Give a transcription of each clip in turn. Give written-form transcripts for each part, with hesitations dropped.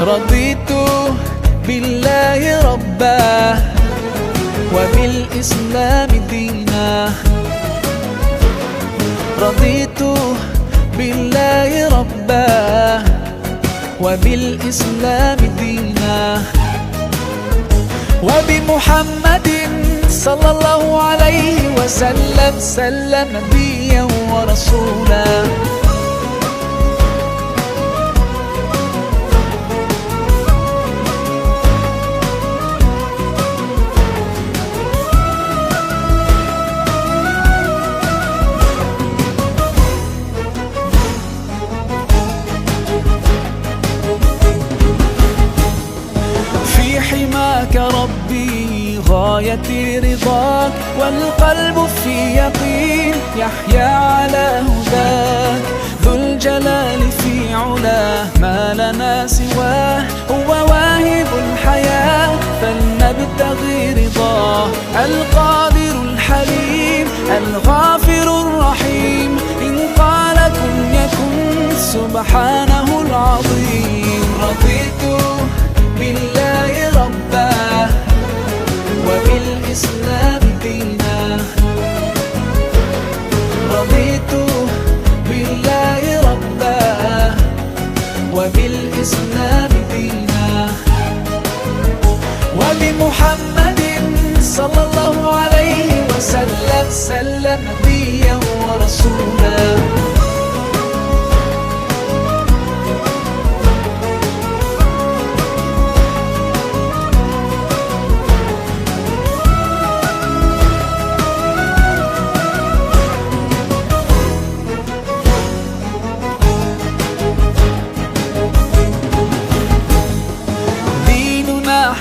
رضيت بالله ربا وبالإسلام دينا. رضيت بالله ربا وبالإسلام دينا، وبمحمد صلى الله عليه وسلم سلم نبيا ورسولا. في حماك ربي غاية رضاك، والقلب في يقين يحيا على هداك. ذو الجلال في علاه ما لنا سواه، هو واهب الحياة فلنبتغي رضاه. القادر الحليم الغافر الرحيم، إن قال كن يكن سبحانه العظيم. رضيت بالله ربا وبالإسلام دينا. رضيت بالله ربا وبالإسلام دينا، وبمحمد صلى الله عليه وسلم سلم نبيا ورسولا.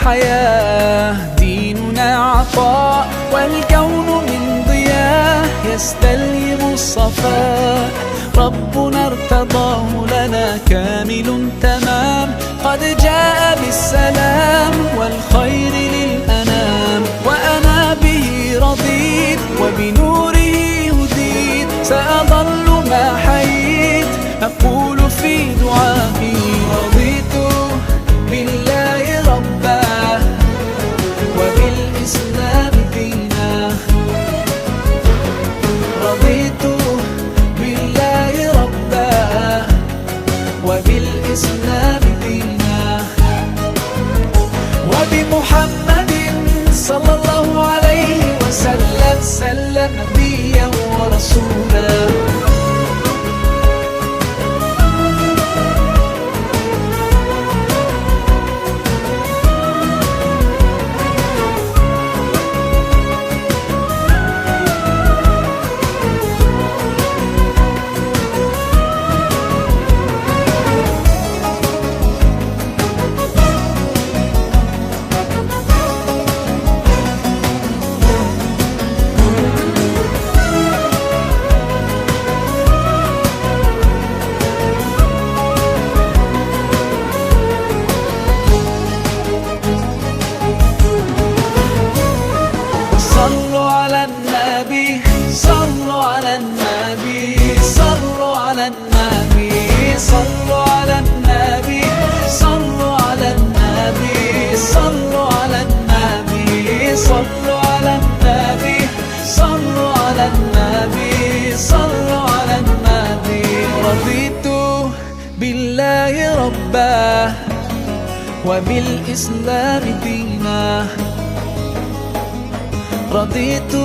حياة ديننا عطاء، والكون من ضياء يستلهم الصفاء. ربنا ارتضاه لنا كامل تمام، قد جاء بالسلام والخير للأنام. وأنا به رضيت وبنوره هديت، سأظل ما حييت أقول في دعائي. رضيت بالله ربا وبالإسلام دينا. رضيت بالله ربا وبالإسلام دينا، وبمحمد صلى الله عليه وسلم سلم نبيا ورسولا. صلوا على النبي صلوا على النبي صلوا على النبي صلوا على النبي صلوا على النبي صلوا على النبي صلوا على النبي صلوا على النبي صلوا على النبي. رضيت بالله ربا وبالإسلام دينا. رضيت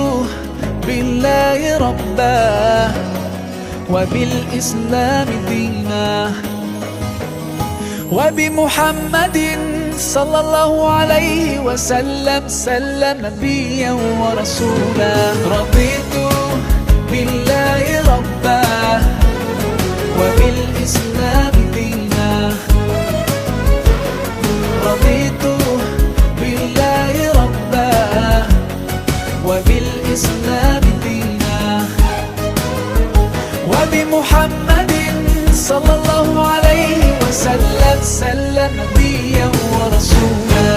بالله ربا وبالإسلام دينا، وبمحمد صلى الله عليه وسلم سلم نبيا ورسولا. رضيت بالله ربا وبالإسلام دينا. رضيت بالله ربا وبالإسلام دينا، وبمحمد صلى الله عليه وسلم سلم نبيا ورسولا.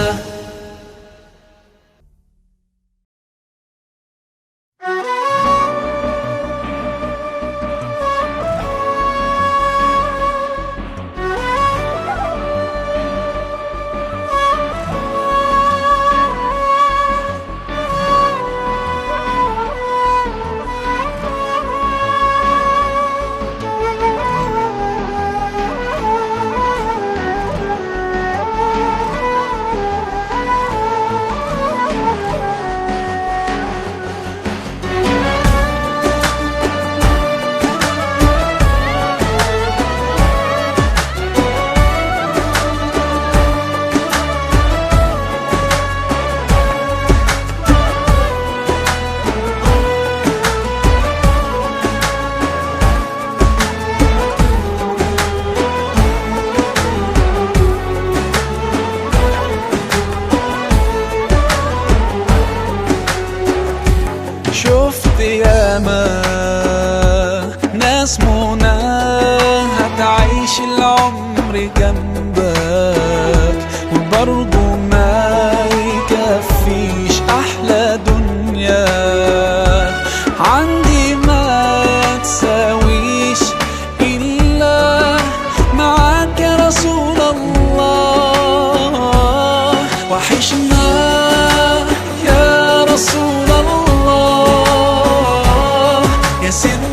اسمنا هتعيش العمر جنبك وبرضه ما يكفيش أحلى دنيا عندي ما تساويش إلا معاك يا رسول الله وحشنا يا رسول الله يا سيدنا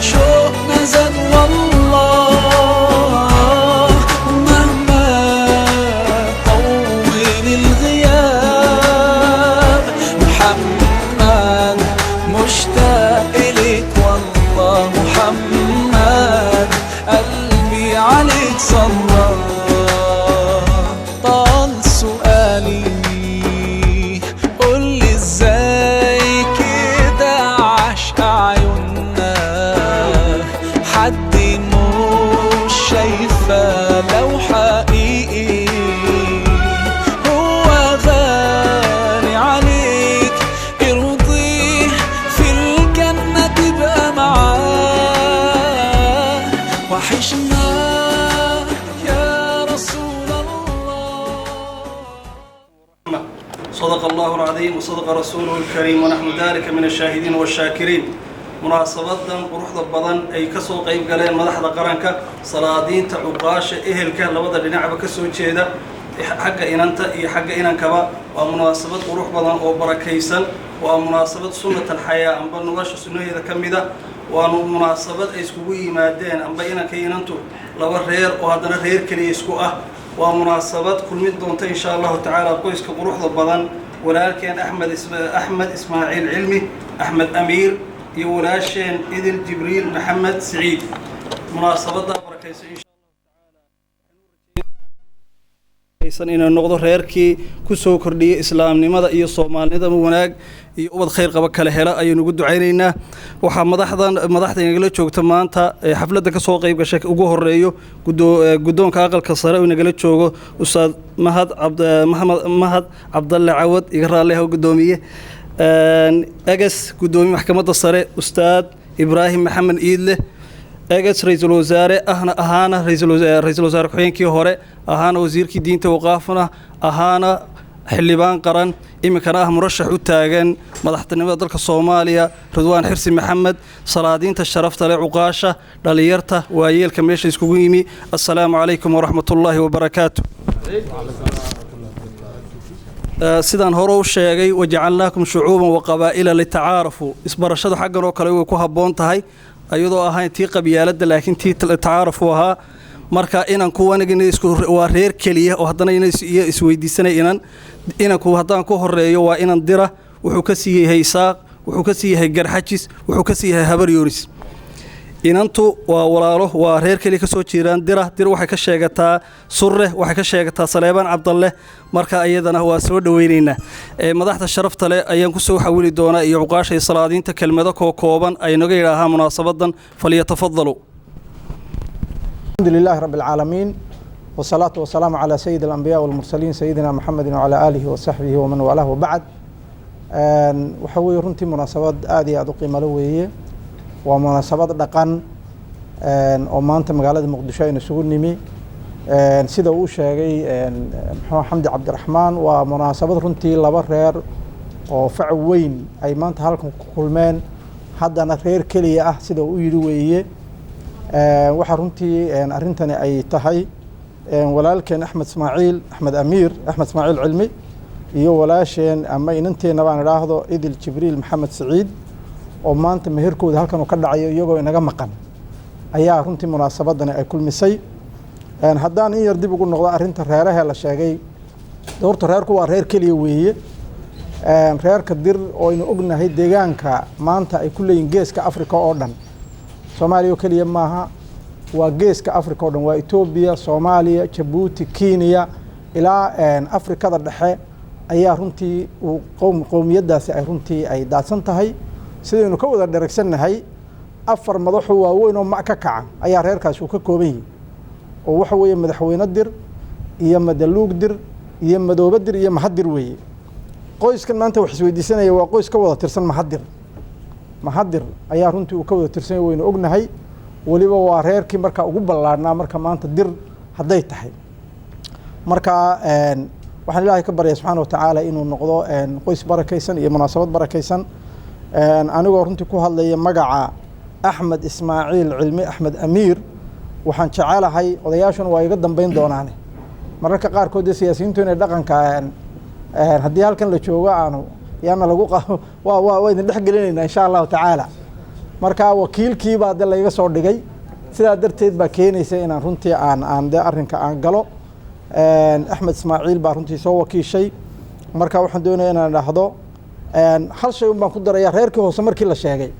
شوقنا زاد والله مهما طول الغياب محمد مشتاق إليك والله محمد قلبي عليك صلى طال سؤالي قولي ازاي كده عشق عيوننا حد مش شايفة لو حقيقي هو غالي عليك ارضيه في الجنة تبقى معاه وحشنا يا رسول الله. صدق الله العظيم وصدق رسوله الكريم ونحن ذلك من الشاهدين والشاكرين. munaasabadan quruxda badan ay ka soo qayb galeen madaxda qaranka salaadiinta cuqaasha ehelka labada dhinacba ka soo jeeda xagga inanta iyo xagga inankaba waa munaasabad qurux badan oo barakaysan waa munaasabad sunnatul xayaa amba nolosha sunnaheeda kamida waa munaasabad ay iskugu yimaadeen amba inanka inantu laba reer oo haddana reer kaliya isku ah waa munaasabad kulmid doonta insha Allah taala qoyska quruxda badan walaalkeen Axmed Ismaaciil Cilmi Axmed Amiir iyo walaasheen Idil Jibriil Maxamed Saciid munaasabada barakaysan insha Allah inuu noqdo reerkii ku soo kordhiyay islaamnimada iyo Soomaalnimada wanaag iyo ubad khayr qaba kala hela ayaynu ugu duceynaynaa waxa madaxda inagala joogta maanta xafladda ka soo qayb gashay ugu horeeyo gudoonka aqalka sare oo inagala joogo ustaad Mahad Cabdalle Cawad iga raaleeyahay gudoomiye أجلس قدومي محكمة الصلاة أستاذ إبراهيم محمد إيدله أجلس رئيس الوزراء أهانا رئيس الوزراء كحين كي هراء أهانا وزير كي دين توقافنا أهانا حلبان قرن إمكانه مرشح وتاجن مدحتنا بدرك الصومالية رضوان حرسي محمد صلادين تشرفت لعقاشة لليرته ويل كميش إسكويمي السلام عليكم ورحمة الله وبركاته sidaan hore u sheegay wajacalnaakum shucuuban wa qabaa'ila litacaarafu isbarashadu xaggan oo kale way ku habboon tahay ayadoo ahayn tii qabyaaladda laakiin tii tacaarafu ahaa marka inan kuwanigina waa reer keliya oo haddana isweydiisanay inanku haddaan ku horeeyo waa inan dira wuxuu ka sii yahay saaq wuxuu ka sii yahay garxajis wuxuu ka sii yahay habar yoonis inantu waa walaalo waa reer kaliya ka soo jeedaan dir waxay ka sheegataa surre waxay ka sheegataa Saleebaan Cabdalle marka ayadana waa soo dhaweynaynaa madaxda sharafta leh ayaan ku soo xawili doonaa iyo cuqaashay salaadiinta kelmado kooban ay naga yiraahdaan munaasabadan faliyatafaddalu alhamdulillahi rabbil alamin wassalatu wassalamu ala sayyidil anbiya wal mursalin sayyidina muhammadin wa ala alihi wa sahbihi wa man walahu ba'd waxa weeye runtii munaasabad aad iyo aad u qiimo leh weeye waa munaasabad dhaqan oo maanta magaalada Muqdisho ay isugu nimi sida uu sheegay Maxamed Xamdi Cabdiraxmaan waa munaasabad runtii laba reer oo fac weyn ay maanta halkan ku kulmeen haddana reer kaliya ah sida uu yiri weeye waxa runtii arintani ay tahay walaalkeen Axmed Amiir Axmed Ismaaciil Cilmi iyo walaasheen ama inanteena baan raahdo Idil Jibriil Maxamed Saciid oo maanta meherkooda halkan uu ka dhacayo iyagoo inaga maqan ayaa runtii munaasabadan ay kulmisay haddaan in yar dib ugu noqdo arinta reeraha la sheegay doorta reerku waa reer kaliya weeye reerka dir oo aynu ognahay deegaanka maanta ay ku leeyihiin geeska Afrika oo dhan Soomaaliya kaliya maaha waa geeska Afrika oo dhan waa Ethiopia Soomaaliya Djibouti Kenya ilaa Afrikada dhexe ayaa runtii qowmiyadaasi ay runtii ay daadsan tahay sidaynu ka wada dheregsannahay afar madax waaweyn oo ka kacan ayaa reerkaas uu ka kooban yahay oo waxa weeye madaxweyne dir iyo madaluug dir iyo madoobe dir iyo mahadir weeye qoyskan maanta wax isweydiisanaya waa qoys ka wada tirsan mahadir mahadir ayaa runtii uu ka wada tirsan yahay waynu ognahay waliba waa reerkii marka ugu ballaarnaa marka maanta dir hadday tahay marka waxaan ilaahay ka baryaa subxaana wa tacaala inuu noqdo qoys barakaysan iyo munaasabad barakaysan anigoo runtii ku hadlaya magaca axmed ismaaciil cilmi axmed amiir waxaan jecelahay odayaashuna waa iga dambeyn doonaane mararka qaarkood dee siyaasiyiintu inay dhaqanka haddii halkan la joogo aanu yaana lagu waa idin dhex gelinaynaa insha allahu tacaala marka wakiilkii baa de layga soo dhigay sidaa darteed baa keenaysa inaan runtii aan de arrinka aan galo axmed ismaaciil baa runtii soo wakiishay marka waxaan doonaya inaan dhahdo hal shay un baan ku daraya reerkii hoose markii la sheegay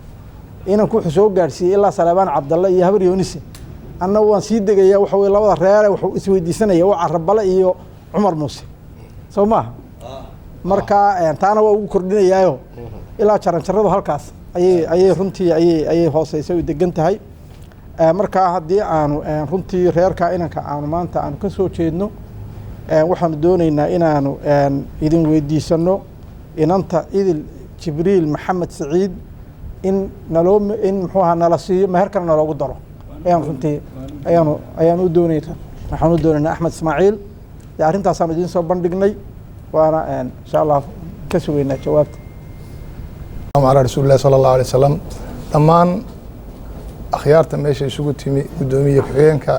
inanku wuxuu soo gaadhsiiyey ilaa Salebaan Cabdalle iyo habar Yoonise anna waan sii degaya waxa way labada reer wuxuu isweydiisanaya waa Carabale iyo Cumar Muuse soo ma marka taana waa ugu kordhinayaayo ilaa jaranjaradu halkaas ayay runtii ayay hooseysay degan tahay marka haddii aanu runtii reerka inanka aanu maanta aanu ka soo jeedno waxaanu doonaynaa inaanu idin weydiisano inanta idil Jibriil Maxamed Saciid in muxuu ahaa nala siiyo meherkana naloogu daro ayaan runtii ayaan u doonaynaa waxaan u doonaynaa Axmed Ismaaciil arrintaasaan idin soo bandhignay waana insha Allah ka sugeynaa jawaabta على رسول الله صلى الله عليه وسلم دمان أخيارته ماشي isugu timi gudoomiye ku-xigeenka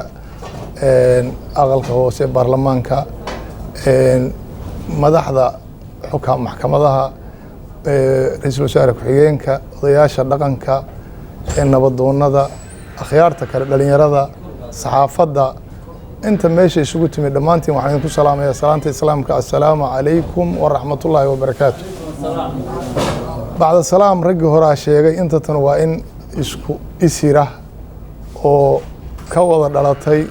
aqalka hoose baarlamaanka madaxda xukuumada maxkamadaha ra'iisul wasaare ku-xigeenka odayaasha dhaqanka nabadoonnada akhyaarta kale dhalinyarada saxaafadda inta meesha isugu timi dhammaantiin waxaan idinku salaamayaa salaanta islaamka assalaamu calaykum waraxmatullaahi wabarakaatu بعد السلام رجع هراء شيء أنت تنوى إن إسيرة أو كوضع دلتي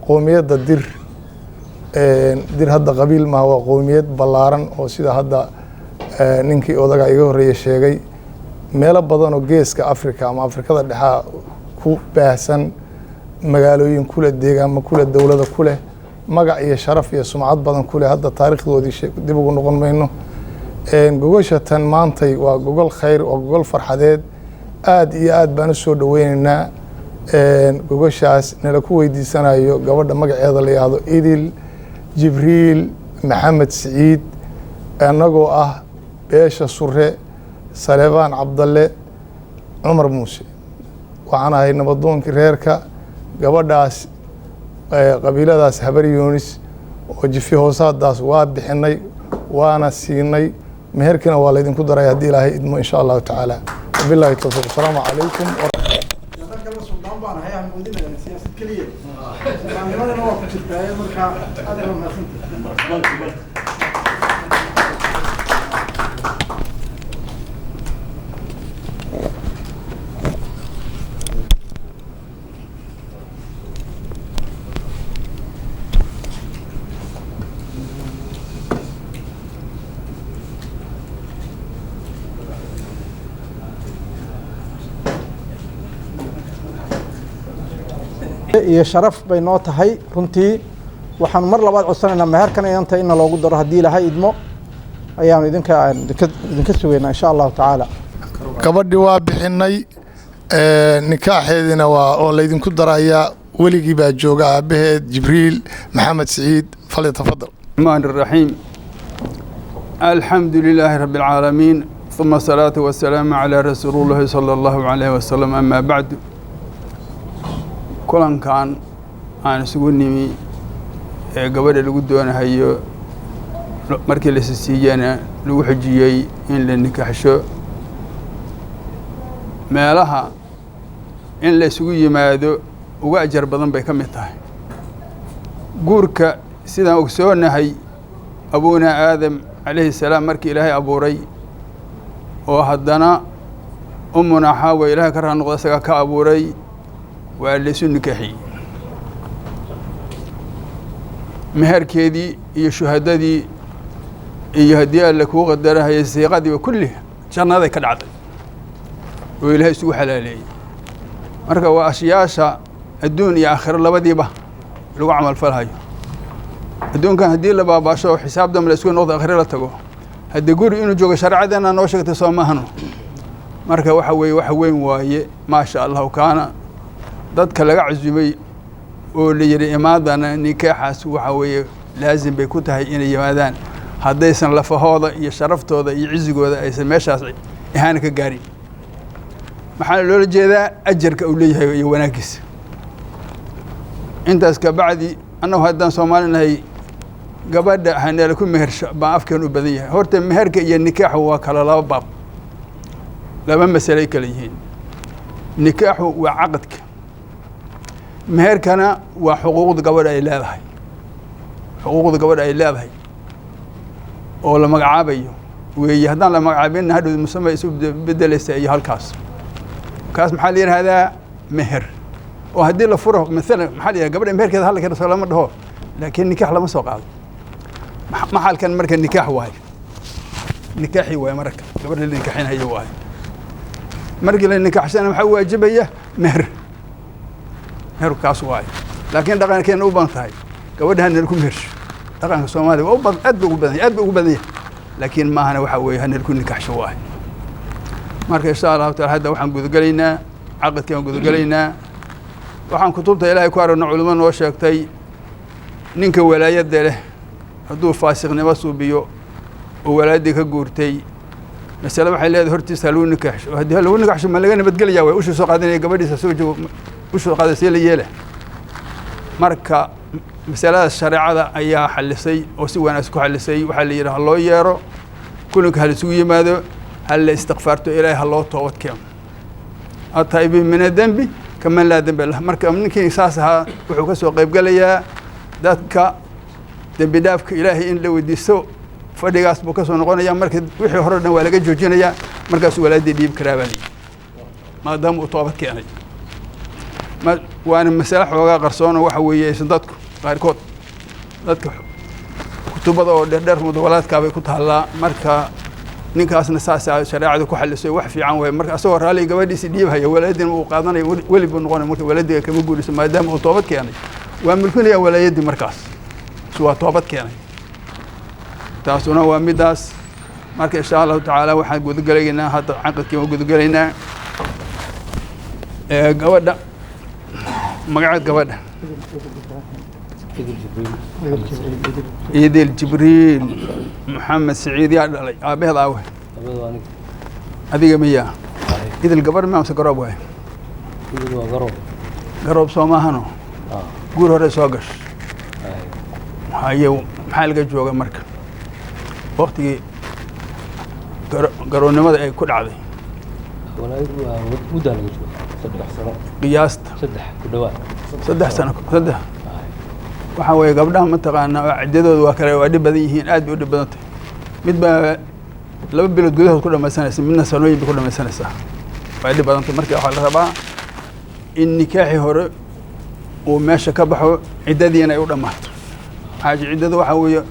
قومية الدير دير هذا قبيل ما هو قومية بلارن أو سيدا هذا نينكي أو ذا يجور ريشيء ميلا بدن وجيس كأفريقيا ما أفريقيا ده كوب بحسن مجالوين كل الدجاج ما كل الدولة ده كله ما جاء شرف يا سمعة بدن كله هذا تاريخ ودي شيء دي بقول نقول منه gogosha maantay waa gogol khayr oo gogol farxadeed aad iyo aad baan u soo dhaweynaynaa gogoshaas nala ku weydiisanayo gabadha magaceeda la yiraahdo Idil Jibriil Maxamed Saciid anagoo ah beesha Surre Salebaan Cabdalle Cumar Muuse waxaan ahay nabadoonkii reerka gabadhaas qabiiladaas habar Yoonis oo jifi hoosaadaas waa bixinay waana siinay meherkana waa la idinku daray hadii Ilaahay idmo insha Allah taala billahi tawfiq assalamu alaykum iyo sharaf bay noo tahay runtii waxaan mar labaad codsanaynaa meherkan inta in loogu daro hadii Ilaahay idmo ayaan idinka sugeynaa insha Allah taala gabadhi waa bixinay nikaaxeedina waa oo la idinku darayaa weligii baa jooga aabaheed Jibriil Maxamed Saciid falyatafadal الرحمن الرحيم الحمد لله رب العالمين ثم الصلاة والسلام على رسول الله صلى الله عليه وسلم أما بعد كلن كان أنا سقولني قبل الجودون هيو مركز السيجانة لو حجيي إن لنكحشوا ما لها إن لسقي ما ذو وأجر بدن بكمتها جورك سيدنا أكسونا هي أبونا آدم عليه السلام مركي إلهي أبو ري وهدنا أمنا حاوى إلهي كرها نقصك كأبو ري وألسوا نكحي مهر كيدي يشهد دي يهدي لك وقدرها يسيقة دي وكلها شان هذا كالعدل وإلهي سوء حلالي مركا وأشياشا الدنيا آخر الله بدي به لو عمل فالهاي الدون كان هدي الله باباشا وحساب دم الأسكون نقطة آخر لا تقو هدي يقول إنه جوج شرع دنا نوشك تسوى مهنو marka waxa weeye wax weyn waaye maasha Allah kaana dadka laga cusubay oo la yiri imaadana nikaaxaas waxa weeye laazim bay ku tahay inay yimaadaan haddaysan lafahooda iyo sharaftooda iyo cizigooda aysan meeshaas ahaan ka gaarin maxaa loola jeedaa ajarka uu leeyahay iyo wanaagiisa intaas ka bacdi annagu haddaan Soomaalinahay gabadha haneel ku mehersho baa afkeen u badan yahay horta meherka iyo nikaaxu waa kala laba baab laba mas'ale kala yihiin nikaaxu waa aqadka meherkana waa xuquuqda gabadha ay leedahay xuquuqda gabadha ay leedahay oo la magacaabayo weeye haddaan la magacaabin hadhow musamay isu bedelaysa iyo halkaas kaas maxaa la yiraahdaa meher oo haddii la furo mesela maxaa la yiraahdaa gabadha meherkeeda hal ka soo lama dhaho laakiin nikaax lama soo qaado maxalkan marka nikaax waay nikaaxi waay marka gabadha la nikaaxinayo waay markii la nikaaxsana waxa waajibaya meher kaas waay laakiin dhaqankeena u baahan tahay gabadha ku mehersho dhaqanka Soomaaliga oo aad ugu badan yahay laakiin ma ahana waxa weeye hanel ku nikaaxsho waay marka insha Allah taala hadda waxaan gudagalaynaa aqadkaan gudagalaynaa waxaan kutubta Ilaahay ku aragno culimada noo sheegtay ninka walaayada leh hadduu faasiqnimo suubiyo oo walaadii ka guurtay mas'ala waxay leedahay hortiisa lagu nikaaxsho haddii lagu nikaaxsho ma laga nabadgeliyaa way u soo qaadanaya gabadhiisa soo joogo u soo qaadayay la yeela marka mas'alada shariicada ayaa xallisay oo si wanaagsan ku xallisay waxa la yiraahdo loo yeero kulanka hal isugu yimaado hal la istighfaarto Ilaahay loo toobad keeno ataybi min dambi kama la dambi lah marka ninkii saasaha wuxuu ka soo qayb galayaa dadka dambi dhaafka Ilaahay in la weydiisto fadhigaas buu ka soo noqonaya marka wixii hore dhan waa laga joojinaya markaas walaadii dhiib karaabani maadaama uu toobad keenay waana mas'ala xoogaa qarsoon waxa weeye dadku qaarkood dadka kutubada oo dheer mudawalaadka bay ku taala marka ninkaasna saasa shariicadu ku xallisay wax fiican way marka asoo raali gabadhiisa dhiibaya walaadina uu qaadanay wali buu noqonay marka walaadiga kama guuliso maadaama uu toobad keenay waa mulkinaya walaayadii markaas soo toobad keenay taasuna waa midaas marka insha Allah taala waxaan gudagalaynaa hadda aqadkii gudagalaynaa gabadha magaca gabadha إيديل جبريل محمد سعيد يا دلي أبيض أوه هذه جميع إيديل قبر ما أمسك قرب وين قرب سوما هنو قول هذا ساقش هاي محل جوجا مركب وقتي قرون ماذا كل عادي مدة قياست صدح سنة صدح waxa way gabdhaha ma taqaana ciidadoodu waa kale waa dhib badan yihiin aad u dhib badan tahay mid ba laba bilood gudahood ku dhamaysanaysa midna sanooyin ku dhamaysanaysa waa dhib badan tahay markii waxa la rabaa in nikaaxi hore oo meesha ka baxo ciidadiina ay u dhamaato xaaji ciidada waxa weeye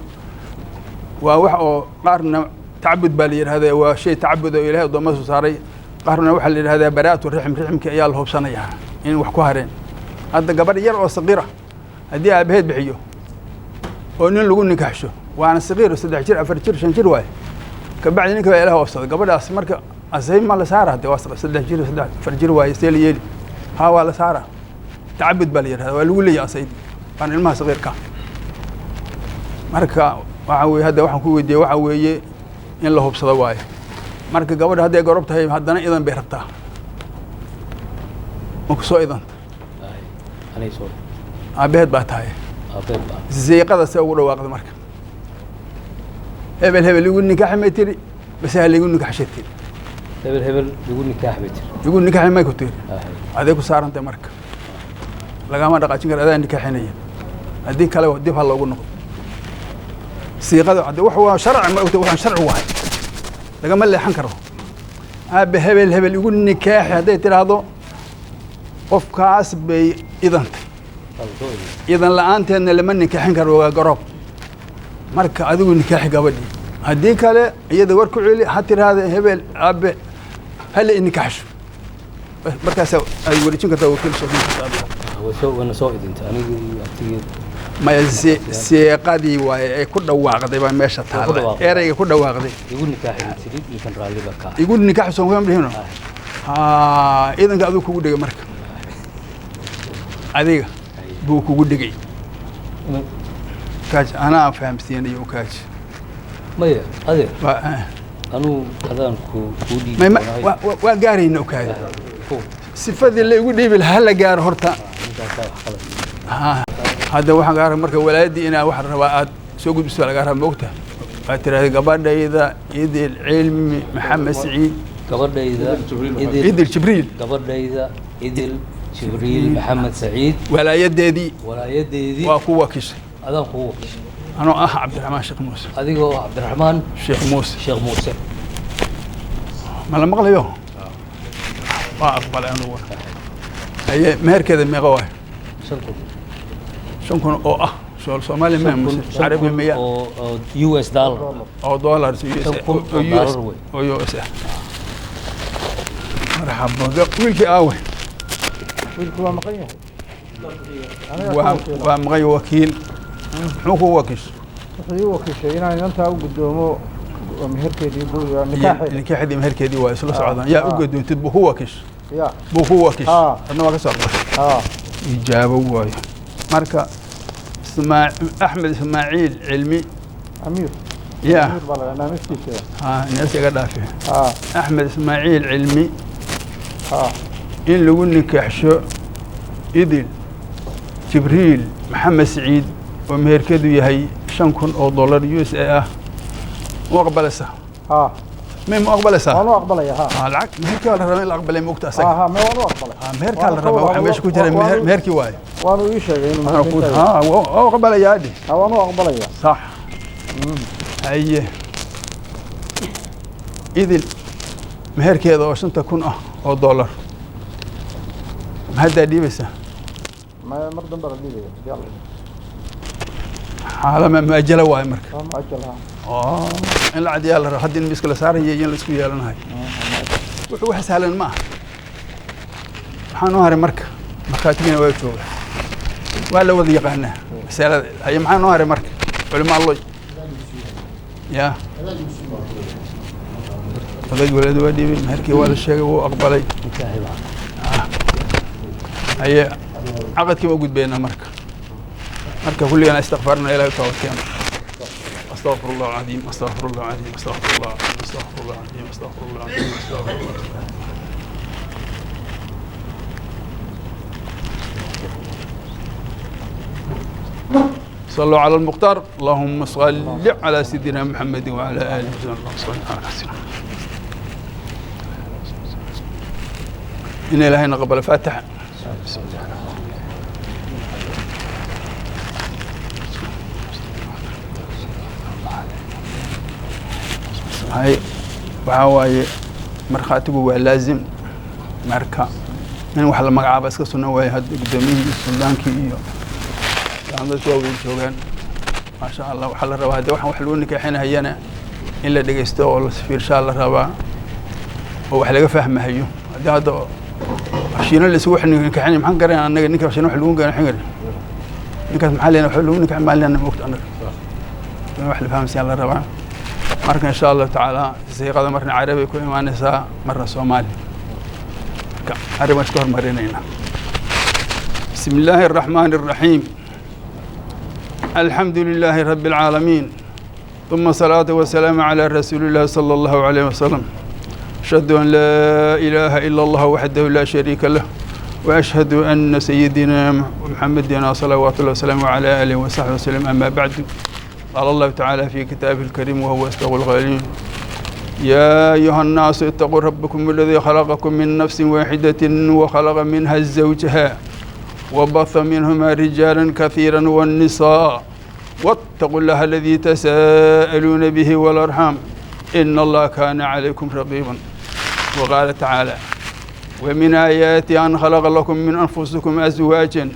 waa wax oo qaarna tacabud baa la yiraahdaa waa shay tacabud oo Ilaahay dooma soo saaray qaarna waxa la yiraahdaa baraatu riximka ayaa la hubsanaya in wax ku hareen hadda gabar yar oo saqiira haddii aabaheed bixiyo oo nin lagu nikaaxsho waana saqiir 3 jir 4 jir 5 jir waay ka bacdi ninka Ilaahay hubsada gabadhaas marka asay ma la saara hadii waa 3 jir 4 jir waay seel yeeli ha waa la saara tacabud bal yiraahdo waa lagu leeyahay asay aan ilmaha saqiirka marka waxa weeye hadda waxaan ku weydiiyay waxa weeye in la hubsado waay marka gabadha hadday gorobta tahay haddana idan bay rabtaa ma ku soo idan anay soo abeed baa tahay زيقة سووا واقد مركب هبل يقول نكاح ما يتري بس هل يقول نكاح شتير هبل يقول نكاح بيتر يقول نكاح ما يكتير هذاك صار أنت مركب لقى ما دقاتين كذا نكاح هنية هذيك كلا ودي بحال الله نقول صيغة عند وحوا شرع ما وحوا شرع واحد لقى ما اللي حنكره هبل يقول نكاح هذا ترى هذا قف كاس بإذن إذن لأنت أن لما نكاحين كروا قرب مرك عدو نكاح قبلي هديك على يد ورك علي حتى هذا هبل أب هل النكاحش مركز أي وليشين كتاو كل شيء وسو أنا صائد أنت أنا أعتقد ما سيقادي وكل واقع ده ما شتى إيري كل واقع ده يقول نكاح يصير يمكن رالي بكا يقول نكاح سوون بهنا idanka adigu kugu dhigay marka adiga buu kugu dhigay kaaj anaa fahamsiinayo kaaj maya adeer anuu adaan ku dhiibi waa gaarayna kaaj sifadii la igu dhiibi lahaa la gaaro horta hadda waxaan gaara marka walaadii inaa wax rabaa aad soo gudbiso laga rabaa moogta waad tiraahday gabadhayda idil cilmi maxamed saciid gabadhayda idil jibriil gabadhayda idil jibriil maxamed saciid walaayadeedii waa ku wakiishay adaan ku wakiishay anoo ah cabdiraxmaan sheekh muuse adigoo cabdiraxmaan sheekh muuse ma la maqlayo waa aqbalay anugu haye meherkeeda meeqa waay 5 kun oo ah Soomaali ma carabi miya oo US dollar oo dollars oo US marxaba wiilkii aawe wiilku waa maqan yahay waa maqan wakiil muxuu ku wakiish wuxuu wakiishay inaan inanta u gudoomo meherkeedii nikaaxeedii meherkeedii waa isla socdaan yaa u gudoontid buu ku wakiish buu ku wakiish adna waa ka soo baxay ijaabo waayo marka أحمد إسماعيل علمي أمير يا أمير بالله أنا مفتي كذا الناس قدافع أحمد إسماعيل علمي إن لو إنك يحشو إذن جبريل محمد سعيد ومهر كذو يهي 5 كن أو دولار US وأقبل سه مين أقبل سه أنا أقبل يا العك مهر كلا رمي الأقبل مقطع سك ما أنا أقبل مهر كلا رمي وحنا مش كتير مهر كواي وأنا إيش أنا قلت أقبل يا دي أنا أقبل يا صح أيه إذن مهر كذا وشنت تكون أو دولار ما هذا دي بس ما مقدم بردي يلا حالا ما أجل واي مرك ما أجلها إن العاد يلا حد المسك لسار يجين لسكو يلا نهاي وحوح سهلا ما حانو هاري مرك مكاتبين ويتوه ولا وذي يقعنا سهلا هي معانو هاري مرك ولا الله يا هذا يقول هذا ودي مهركي ولا شيء وأقبلي هي عقد كم وجود بيننا مرك كلنا استغفرنا إلى توكلنا أستغفر الله العظيم أستغفر الله العظيم أستغفر الله العظيم أستغفر الله العظيم أستغفر الله العظيم أستغفر الله العظيم صلوا على المختار اللهم صل على سيدنا محمد وعلى آله وصحبه على سيدنا إن إلهنا قبل فاتحة بسم الله هاي وعواي مرخاتي هو لازم مركا من واحد المقعد بس كسرنا ويا هاد قدامي السودان كي عند شوغان ما شاء الله وحل الربا هذا وحلونك الحين هينا إلا دقيستو ولا سفير إن شاء الله الربا هو حلقة فهمه هيو هذا شينا اللي سوى إحنا كحين محن قرينا أنا نك شنو حلون قرينا حين نك محلنا حلون نك محلنا وقت أنا واحد فهم إن شاء الله الربا مركن إن شاء الله تعالى زي قدر مرنا عربي كل ما نساء مرة صومالي عربي مشكور مرينا بسم الله الرحمن الرحيم الحمد لله رب العالمين ثم صلاة والسلام على رسول الله صلى الله عليه وسلم أشهد أن لا إله إلا الله وحده لا شريك له وأشهد أن سيدنا محمد صلوات الله وسلامه على آله وصحبه وسلم أما بعد قال الله تعالى في كتابه الكريم وهو أصدق القائلين يا أيها الناس اتقوا ربكم الذي خلقكم من نفس واحدة وخلق منها زوجها وبث منهما رجالا كثيرا والنساء واتقوا الله الذي تساءلون به والأرحام إن الله كان عليكم رقيبا وقال تعالى ومن آياته أن خلق لكم من أنفسكم أزواجا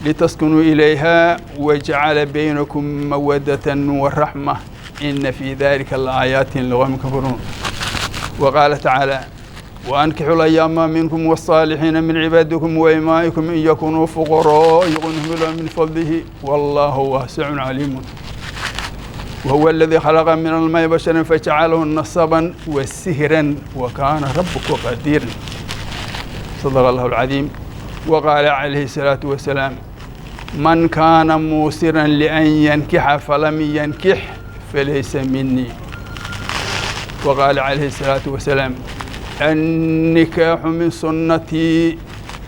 لتسكنوا إليها وجعل بينكم مودة ورحمة إن في ذلك الآيات لقوم يكفرون وقال تعالى وأنكحوا الأيام منكم والصالحين من عبادكم وإمائكم إن يكونوا فقراء يغنهم الله من فضله والله واسع عليم وهو الذي خلق من الماء بشرا فجعله نصبا وسهرا وكان ربك قديرا صدق الله العظيم. وقال عليه الصلاة والسلام: من كان موسرا لأن ينكح فلم ينكح فليس مني. وقال عليه الصلاة والسلام: النكاح من سنتي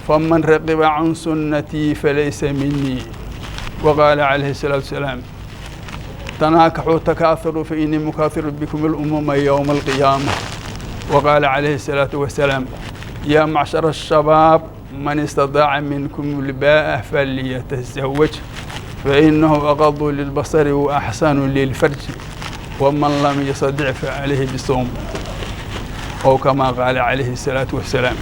فمن رغب عن سنتي فليس مني. وقال عليه الصلاة والسلام: تناكحوا تكاثروا فإني مكاثر بكم الأمم يوم القيامة. وقال عليه الصلاة والسلام: يا معشر الشباب من استطاع منكم الباءة فليتزوج فإنه أغض للبصر وأحسن للفرج ومن لم يستطع فعليه بالصوم. أو كما قال عليه الصلاة والسلام: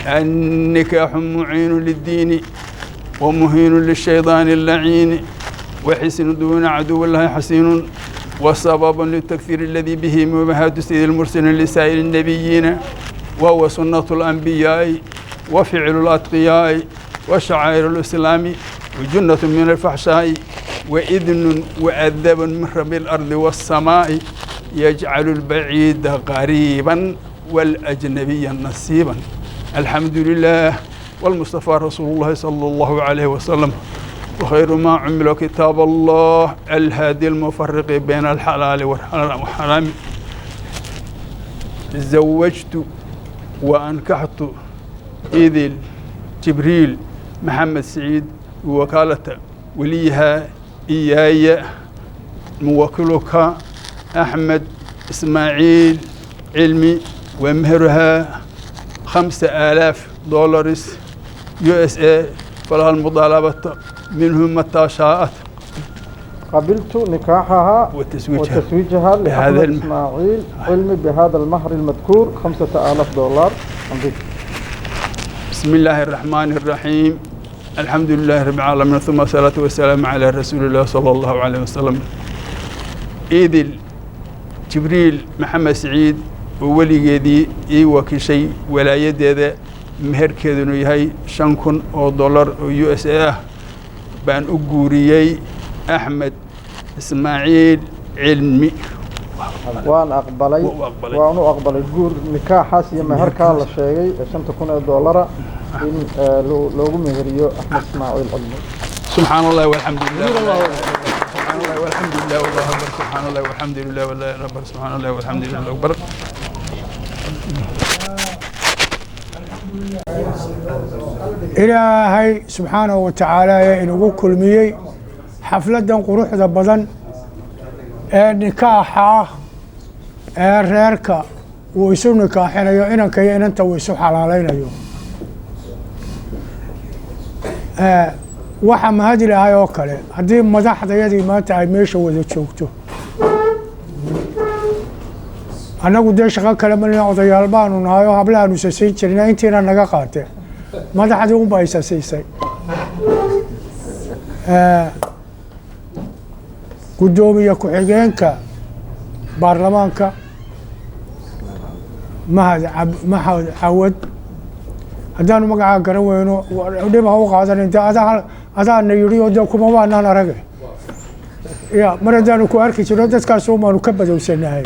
النكاح معين للدين ومهين للشيطان اللعين وحسن دون عدو الله حسين وسبب للتكثير الذي به مباهاة سيد المرسلين لسائر النبيين وهو سنة الأنبياء وفعل الأتقياء وشعائر الإسلام وجنة من الفحشاء وإذن وأدب من رب الأرض والسماء يجعل البعيد قريبا والأجنبي نصيبا. الحمد لله والمصطفى رسول الله صلى الله عليه وسلم وخير ما عمل كتاب الله الهادي المفرق بين الحلال والحرام. تزوجت وأنكحت إذ جبريل محمد سعيد ووكالة وليها إياي موكلك أحمد إسماعيل علمي ومهرها $5,000 USA فلها المطالبة منهم متى شاءت. قبلت نكاحها وتزويجها لأحمد إسماعيل علمي بهذا المهر المذكور $5,000 أمريكي. بسم الله الرحمن الرحيم. الحمد لله رب العالمين ثم الصلاة والسلام على رسول الله صلى الله عليه وسلم. إذ جبريل محمد سعيد ووليgeedii ii wakiishay walaayadeeda meherkeeduna yahay $5,000 oo USA ah baan u guuriyey أحمد إسماعيل علمي. waan aqbalay waan u aqbalay guur nikaaxaas iyo meherkaa la sheegay $5,000 in loogu meheriyo أحمد إسماعيل علمي. سبحان الله والحمد لله سبحان الله والحمد لله والله أكبر سبحان الله والحمد لله والله أكبر سبحان الله والحمد لله أكبر. إلهي سبحانه وتعالى إنه كل مية حفلة قروح ذا بدن نكاحة الريركا ويسو نكاحنا يو إنك كي أنت ويسو حلالين يو وحم هذه الآية وكله هذه مدح يدي ما تعيميش وذا تشوكتو أنا قد شغال كلام اللي أعطي البان ونهايو هبلا نسسين ترينا إنتينا نقاقاته مدح هذه بايسة سيسي قدومي كحجينك برلمانك ما عود هذا مقع قروينه وديما هو قادر انت هذا نيري ودكم ما انا نرجع يا مردان كو اركي جرو ددكا سوما كبدو سناهي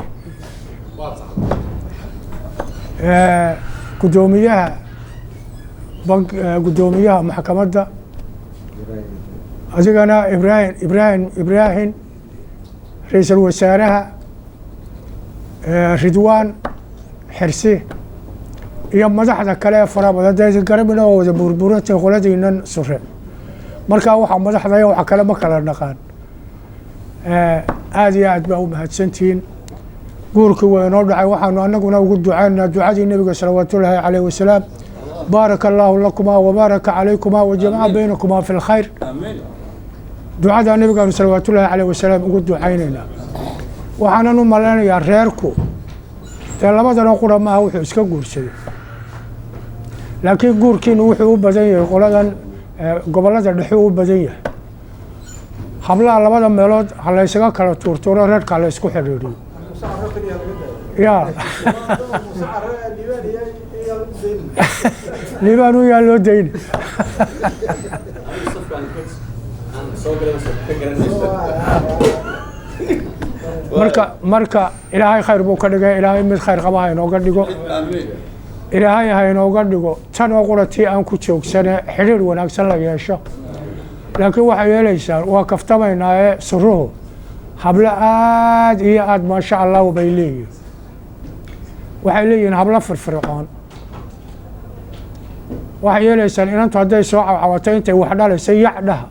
قدوميها بنك قدوميها محكمة أنا إبراهيم رئيس الوزراء رضوان حرسي يوم مدحنا كلام فرابة ده قريبنا وده بربورة غلدينا سرّ مركا وح مدحنا يوم كلام كلام نقان هذه أتباع مهتسنتين قولك ونرجع وحنا نقول نقول دعاءنا دعاء النبي صلى الله عليه وسلم بارك الله لكما وبارك عليكما وجمع بينكما في الخير. دعاء النبي صلى الله عليه وسلم يقول دعينا وحنا نملنا يا ريركو لبدا نقول ما هو iska guursaday laakiin guurkiina wuxuu u badan yahay qoladan gobolada dhexe u badan yahay hablaha labada meelood hala isaga kala tuurtuuro reerka la isku xiriiriyo ya libaanu yaa loo deyn marka ilaahay khayr buu ka dhigay ilaahay mid khayr qaba inooga dhigo ilaahay ha inooga dhigo tan oo quratii aan ku joogsane xidhiir wanaagsan la yeesho laakiin waxay yeelaysaan waa kaftamaynaa ee suruhu hablo aad iyo aad maasha allah bay leeyihiin waxay leeyihiin hablo firfircoon waxay yeelaysaan inantu hadday soo cawcawato intay wax dhalaysa yacdhaha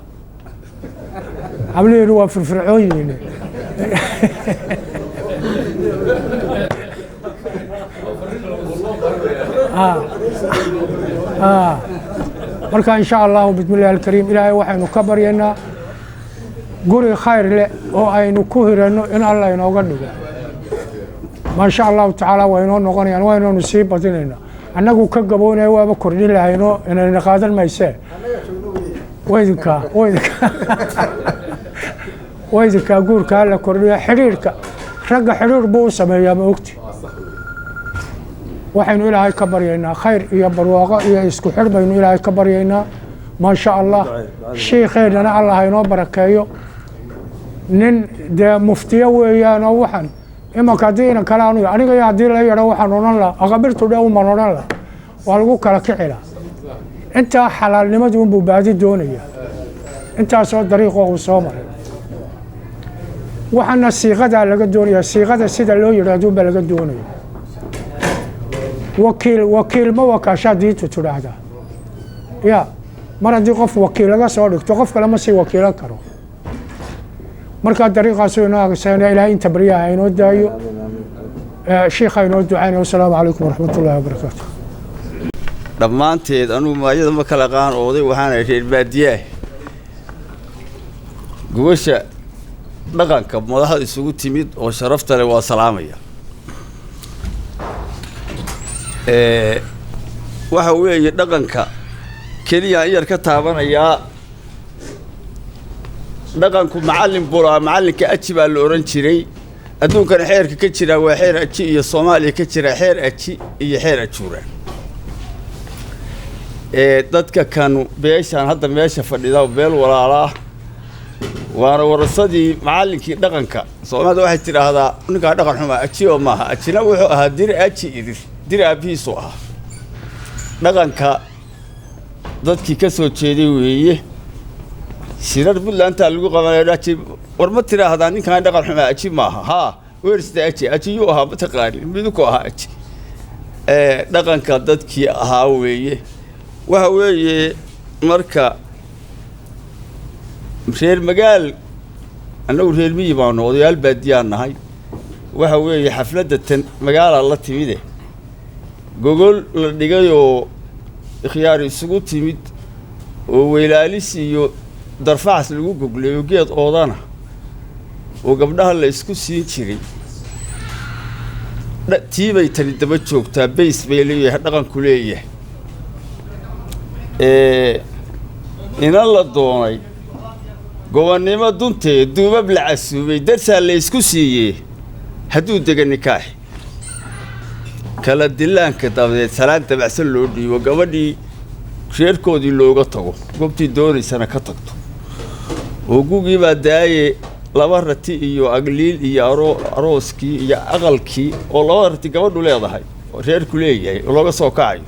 hablaheedu waa firfircoon yihiin marka in sha allahu bismi illahi alkariim ilaahay waxaynu ka baryaynaa guri khayr leh oo aynu ku hiranno in alla inooga dhigo maa sha allahu tacaala waa inoo noqonayaan waynanu sii badinaynaa annagu ka gaboonaya waaba kordhin lahayno inayna qaadan maysee waydinkaa guurkaa la kordhiya xidhiirka ragga xidhiir buu u sameeyaa ma ogti waxaynu ilaahay ka baryaynaa khayr iyo barwaaqo iyo isku xidh baynu ilaahay ka baryaynaa maa sha allah shiikheennana allah ha inoo barakeeyo nin dee muftiyo weeyaanoo waxaan imanka haddii inan kale anu aniga iyo haddii la yadho waxaan odhan laha aqabirtu dhe uman odhan laha waa lagu kala kicila intaa xalaalnimadii unbuu baadi doonaya intaasoo dariiqoo uu soo maray waxaana siiqadaa laga doonaya siiqada sida loo yidhaahduunbaa laga doonaya wakiil ma wakaashaa diintu tidhaahdaa ya mar haddii qof wakiil laga soo dhigto qof kale ma sii wakiilan karo markaa dariiqaasu inoo agsana ilaahay inta baryaha inoo daayo shiikha inoo ducaynaya wasalaamu calaykum waraxmat ullahi wabarakaatu dhammaanteed anugu maayada ma kala qaan ooday waxaana reer baadiyaah gubasha dhaqanka madaxda isugu timid oo sharafta leh waa salaamaya waxa weeye dhaqanka keliya in yar ka taabanayaa dhaqanku macallin bulaa macallinka aji baa la oran jiray adduunkana xeerka ka jira waa xeer aji iyo Soomaaliya ka jira xeer aji iyo xeer ajuuraan dadka kan beeshan hadda meesha fadhida beel walaala waana warasadii macallinkii dhaqanka Soomaalida waxay tiraahdaa ninka dhaqan xuma aji oo maaha ajina wuxuu ahaa dir aji dir aabihiisu ah dhaqanka dadkii ka soo jeeday weeye shirar Puntland lagu qabanay aji war ma tiraahdaa ninka dhaqan xuma aji maaha ha weersida aji uu ahaa mataqaani midku ahaa aji dhaqanka dadkii ahaa weeye waxa weeye marka reer magaal annagu reer miyi baan odayaal baadiyaan nahay waxa weeye xafladda tan magaala la timide gogol la dhigayoo khiyaar isugu timid oo weylaalis iyo darfaas lagu gogleeyo geed oodana oo gabdhaha la isku siin jiray tiibay tani daba joogtaa base bay leeyahay dhaqanku leeyahay ina la doonay gobonnimo dunteed duubab la casuubay darsaa la isku siiyey hadduu dega nikaax kala dilaanka dabadeed salaan dabacsan loo dhiibo gabadhii reerkoodii looga tago goobtii doonaysana ka tagto oo gugii baa daaye laba rati iyo agliil iyo arooskii iyo aqalkii oo laba rati gabadhu leedahay oo reerku leeyahay oo looga soo kacayo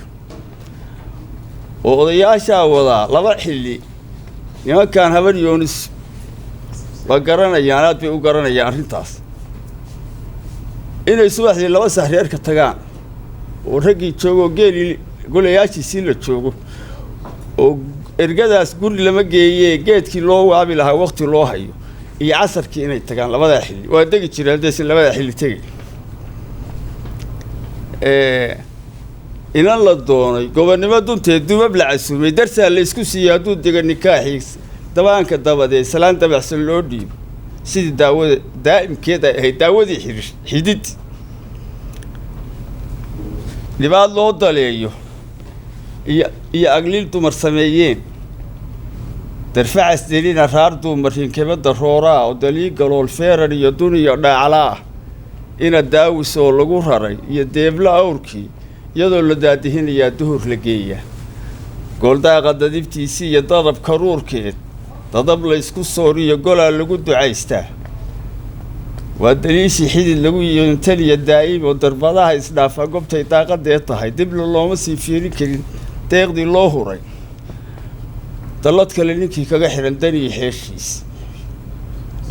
oo odayaashaa wadaa laba xilli nimankan habar yoonis waa garanayaan aad bay u garanayaan arrintaas inay subaxdii laba sax reerka tagaan oo raggii joogo geelii golayaashiisii la joogo oo ergadaas guri lama geeyee geedkii loo waabi lahaa waqti loo hayo iyo casarkii inay tagaan labadaa xilli waa degi jireen hadaysan labadaa xilli tegay inan la doonay gobonnimo dunteed duubab la casuumay darsaa la isku siiyey hadduu dega nikaaxiis dabaanka dabadeed salaan dabacsan loo dhiibo sidii daawada daa'imkeed ay ahayd daawadii xidid dhibaad loo daleeyo iyo agliil dumar sameeyeen darfacas delina raar dumar rinkebadda rooraa oo dalii galool feerar iyo duniya dhaaclaa ina daawis oo lagu raray iyo deebla awrkii iyadoo la daadihinayaa duhur la geeya gooldaaqa dadibtiisii iyo dadab karuurkeed dadab la isku sooriyo golaa lagu ducaystaa waa daliishii xidid lagu yintaliya daa'im oo darbadaha isdhaafa goobtay daaqadee tahay dib looma sii fiirin karin deeqdii loo huray dallad kale ninkii kaga xihan daniyi xeeshiis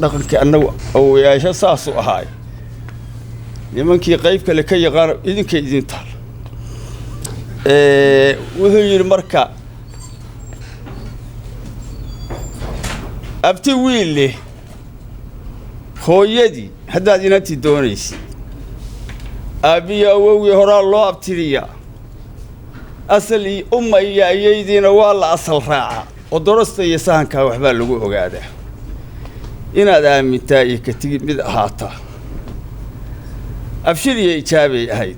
dhaqankii annagu awoyaasho saasuu ahaay nimankii qayb kale ka yaqaan idinka idin taal wuxuu yidhi marka abti wiil leh hooyadii haddaad inantii doonaysid aabbiyo awowgii horaa loo abtiriyaa asal iyo umma iyo ayaydiina waa la asal raacaa oo dorasta iyo sahankaa waxbaa lagu ogaadaa inaad aamintaa iyo ka tigi mid ahaataa abshir iyo ijaabay ahayd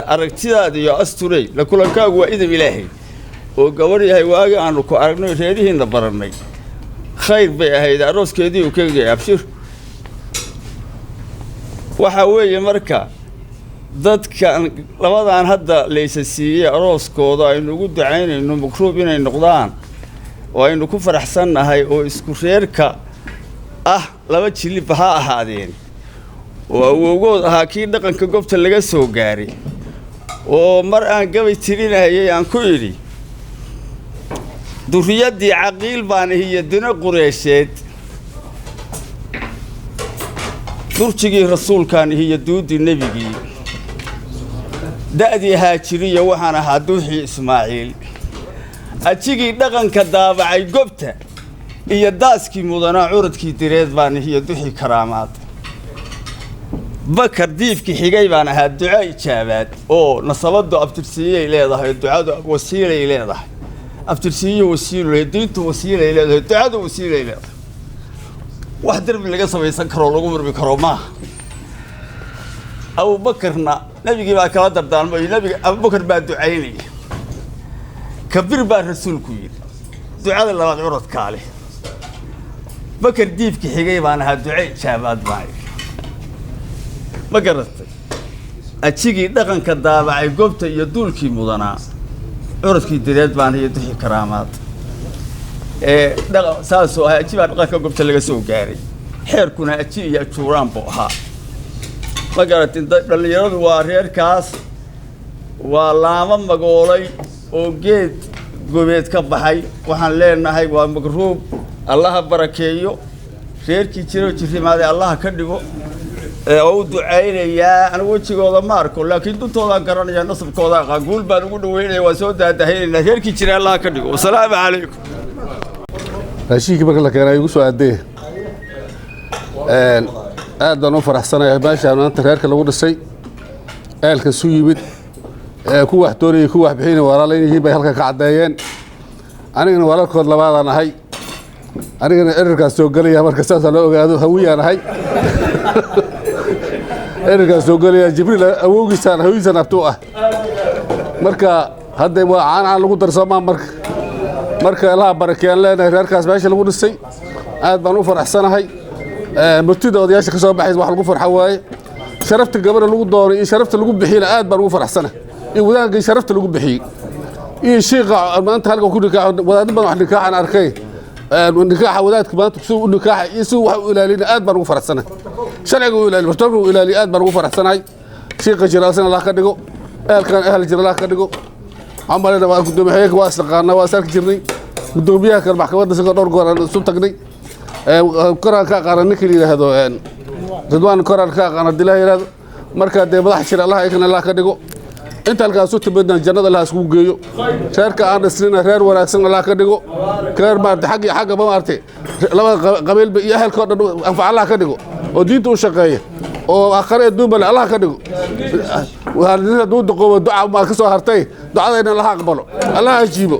aragtidaada iyo asturey la kulankaagu waa idam ilaahay oo gabadh yahay waagi aanu ku aragnay reerihiinna barannay khayr bay ahayd arooskeedii uu kegay abshir waxaa weeye marka dadkan labadan hadda laysa siiyey arooskooda aynu ugu ducaynayno makruub inay noqdaan oo aynu ku faraxsannahay oo isku reerka ah laba jilibba ha ahaadeen oo awowgood ahaa kii dhaqanka goobta laga soo gaaray oo mar aan gabay tirinayay aan ku idhi durriyaddii caqiil baan ihiyo dino qureysheed durjigii rasuulkaan ihiyo duuddii nebigii da'dii haajiriya waxaan ahaa duuxii ismaaciil ajigii dhaqanka daabacay gobta iyo daaskii mudanaa curadkii direed baan ihiyo duxii karaamaad bakar diifkii xigay baan ahaa duca ijaabaad oo nasabaddu abtirsiiyey leedahay ducadu wasiilay leedahay abtirsiiyo wasiilo diintu wasiilay leedahay ducadu wasiilay leedahay wax darbi laga samaysan karo lagu murmi karo maaha abubakarna nabigii baa kala dardaarmay nabiga abubakar baa ducaynaya kabir baa rasuulku yidhi ducada labaad curadkaa leh bakar diifkii xigay baan ahaa duca ijaabaad baan ma garatay ajigii dhaqanka daabacay goobta iyo duulkii mudanaa curadkii direed baan iyo duxii karaamaad saasoo ahay aji baa dhaqanka goobta laga soo gaaray xeerkuna aji iyo ajuuraan buu ahaa ma garatin dhallinyaradu waa reerkaas waa laamo magoolay oo geed gobeed ka baxay waxaan leenahay waa magruub allaha barakeeyo reerkii jiro jirrimaaday allaha ka dhigo oo u ducaynayaa anigu wejigooda ma arko laakiin duntoodaan garanaya nasabkooda aqaan guul baan ugu dhaweynaya waa soo daadahaynaynaa reerkii jira allaha ka dhigo wasalaamu calaykum raashinkii marka la keenay igu soo aadee aad baan u faraxsanahay meeshaan maanta reerka lagu dhisay eelka su yimid ku wax doonayay ku wax bixinay walaalaynayhiin bay halkan ka caddeeyeen anigana walaalkood labaadaan ahay anigana erarkaas soo gelaya marka saasaa loo ogaado hawiyaan ahay erarkaas soo gelaya jibriil awowgiisaan hawiisaan abtuu ah marka hadda waa caan lagu darsoomaa marka ilaha barakeeyaan leenahay reerkaas meesha lagu dhisay aad baan u faraxsanahay murtida odayaasha ka soo baxays wax lagu farxa waaye sharafta gabadha lagu doonay iyo sharafta lagu bixiyna aad baan ugu faraxsanahay iyo wadaadka sharafta lagu bixiyey iyo sheekha maanta halka ku nikaaxo wadaadin badan wax nikaaxan arkay nikaaxa wadaadka maanta suu u nikaaxa iyo suu wax u ilaalina aad baan ugu faraxsanahay sharciga u ilaali bartoonka u ilaali aad baan ugu faraxsanahay sheekha jiraasan Allah ka dhigo eelkan ahal jira Allah ka dhigo amalena waa gudoomiyaha waa isqaana waa sarki jirnay gudoomiyaha kale maxkamadda sidoo dhowr goor aan soo tagnay koraan ka qaran ninkii yiraahdo dadwaan koraan ka qaran dilaa yiraahdo marka de madax jira Allah ay kana Allah ka dhigo inta halkaas u tibadna jannada Allah isku geeyo reerka aan dhisnina reer wanaagsan Allah ka dhigo reer maarta xagga ba maartay laba qabiil iyo ahalka dhan anfa Allah ka dhigo oo diinta u shaqeeya oo aakhire duubal Allah ka dhigo waxaan duu duqobo duca ma ka soo hartay ducadayna Allah aqbalo Allah ajiibo